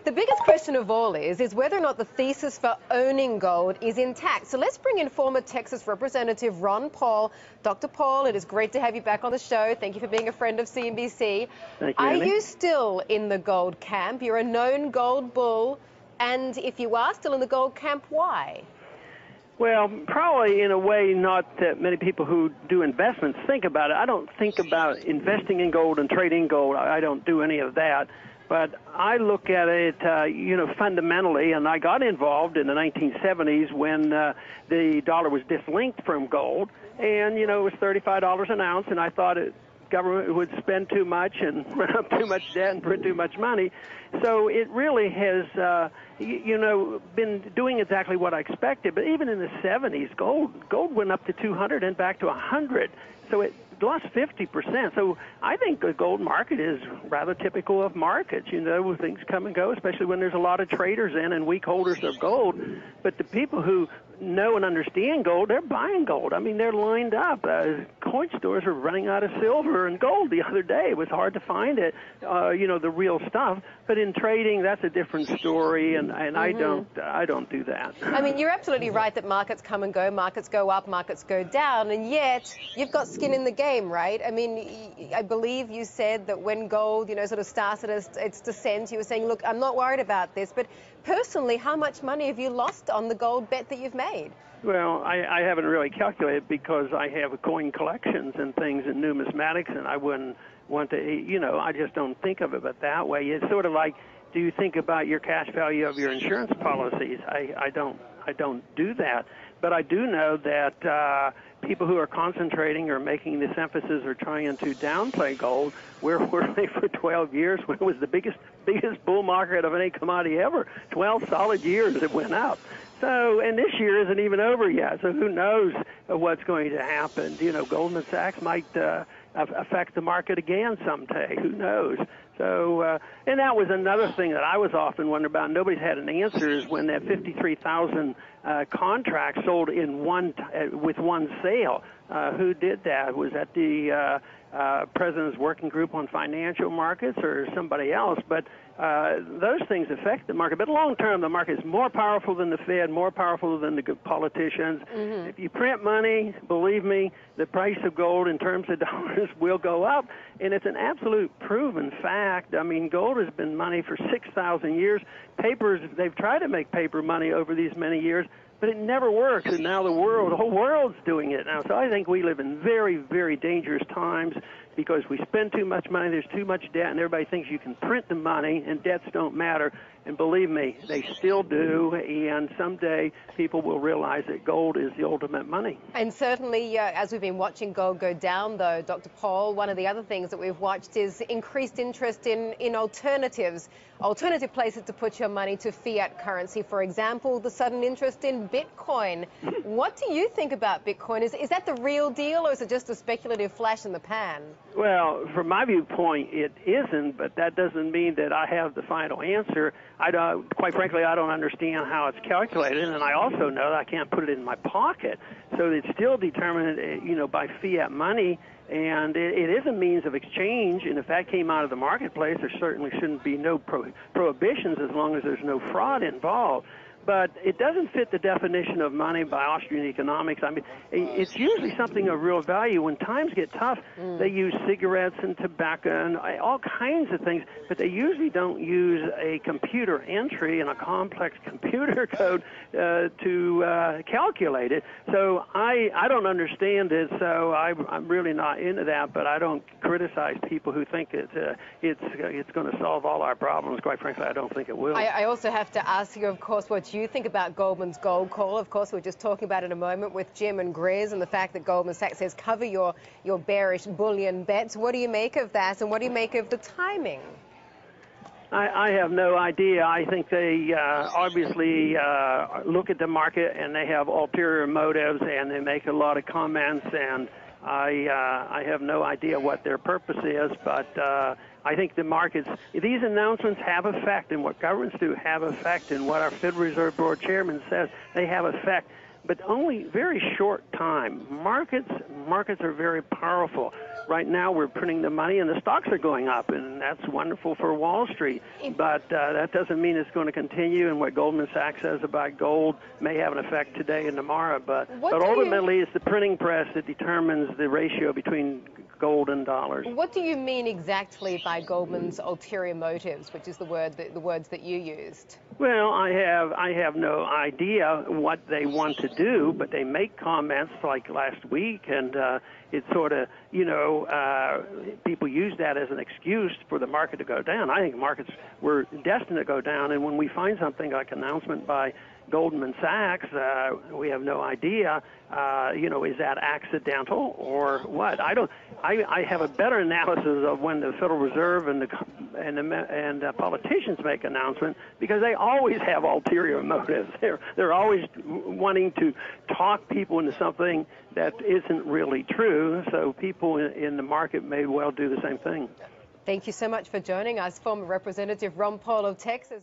The biggest question of all is whether or not the thesis for owning gold is intact. So let's bring in former Texas Representative Ron Paul. Dr. Paul, it is great to have you back on the show. Thank you for being a friend of CNBC. Thank you, Are Amy. you still in the gold camp? You're a known gold bull. And if you are still in the gold camp, why? Well, probably in a way not that many people who do investments think about it. I don't think about investing in gold and trading gold. I don't do any of that. But I look at it, fundamentally, and I got involved in the 1970s when the dollar was dislinked from gold, and, it was $35 an ounce, and I thought government would spend too much and run up too much debt and print too much money. So it really has, been doing exactly what I expected. But even in the 70s, gold went up to 200 and back to 100. So it lost 50%. So I think the gold market is rather typical of markets. Things come and go, especially when there's a lot of traders in and weak holders of gold. But the people who know and understand gold, they're buying gold. I mean, they're lined up. Coin stores are running out of silver and gold the other day. It was hard to find it, the real stuff. But in trading, that's a different story, and I don't do that. I mean, you're absolutely right that markets come and go, markets go up, markets go down, and yet you've got skin in the game, right? I mean, I believe you said that when gold, sort of started its descent, you were saying, look, I'm not worried about this, but personally, how much money have you lost on the gold bet that you've made? Well, I haven't really calculated because I have coin collections and things and numismatics, and I wouldn't want to, I just don't think of it that way. It's sort of like, do you think about your cash value of your insurance policies? I don't do that. But I do know that people who are concentrating or making this emphasis or trying to downplay gold, where were they for 12 years when it was the biggest bull market of any commodity ever? 12 solid years it went up. So, and this year isn't even over yet, so who knows what's going to happen. Goldman Sachs might affect the market again someday. Who knows? So, and that was another thing that I was often wondering about. Nobody's had an answer is when that 53,000 contracts sold in with one sale. Who did that? Was that the President's Working Group on Financial Markets or somebody else? But those things affect the market. But long term, the market is more powerful than the Fed, more powerful than the politicians. Mm-hmm. If you print money, believe me, the price of gold in terms of dollars will go up. And it's an absolute proven fact. I mean, gold has been money for 6,000 years. They've tried to make paper money over these many years, but it never works, and now the whole world's doing it now. So I think we live in very, very dangerous times because we spend too much money, there's too much debt, and everybody thinks you can print the money, and debts don't matter. And believe me, they still do, and someday people will realize that gold is the ultimate money. And certainly, as we've been watching gold go down, though, Dr. Paul, one of the other things that we've watched is increased interest in alternative places to put your money to fiat currency. For example, the sudden interest in Bitcoin. What do you think about Bitcoin? Is that the real deal, or is it just a speculative flash in the pan? Well, from my viewpoint, it isn't, but that doesn't mean that I have the final answer. Quite frankly, I don't understand how it's calculated, and I also know that I can't put it in my pocket. So it's still determined, by fiat money, and it is a means of exchange. And if that came out of the marketplace, there certainly shouldn't be no prohibitions as long as there's no fraud involved. But it doesn't fit the definition of money by Austrian economics. I mean, it's usually something of real value. When times get tough, they use cigarettes and tobacco and all kinds of things, but they usually don't use a computer entry and a complex computer code to calculate it. So I don't understand it, so I'm really not into that, but I don't criticize people who think it's going to solve all our problems. Quite frankly, I don't think it will. I also have to ask you, of course, what you think about Goldman's gold call. Of course, we were just talking about it in a moment with Jim and Grizz and the fact that Goldman Sachs says cover your bearish bullion bets. What do you make of that, and what do you make of the timing? I have no idea. I think they obviously look at the market and they have ulterior motives and they make a lot of comments, and I have no idea what their purpose is, but I think the markets, these announcements have effect, and what governments do have effect, and what our Federal Reserve Board chairman says, they have effect, but only very short time. Markets are very powerful. right now we're printing the money and the stocks are going up, and that's wonderful for Wall Street. But that doesn't mean it's going to continue, and what Goldman Sachs says about gold may have an effect today and tomorrow. But ultimately, it's the printing press that determines the ratio between gold and dollars. What do you mean exactly by Goldman's ulterior motives, which is the words that you used? Well, I have no idea what they want to do, but they make comments like last week, and it's sort of, people use that as an excuse for the market to go down. I think markets were destined to go down, and when we find something like an announcement by Goldman Sachs, we have no idea, is that accidental or what? I have a better analysis of when the Federal Reserve and politicians make announcements, because they always have ulterior motives. They're always wanting to talk people into something that isn't really true. So people in the market may well do the same thing. Thank you so much for joining us, former Representative Ron Paul of Texas.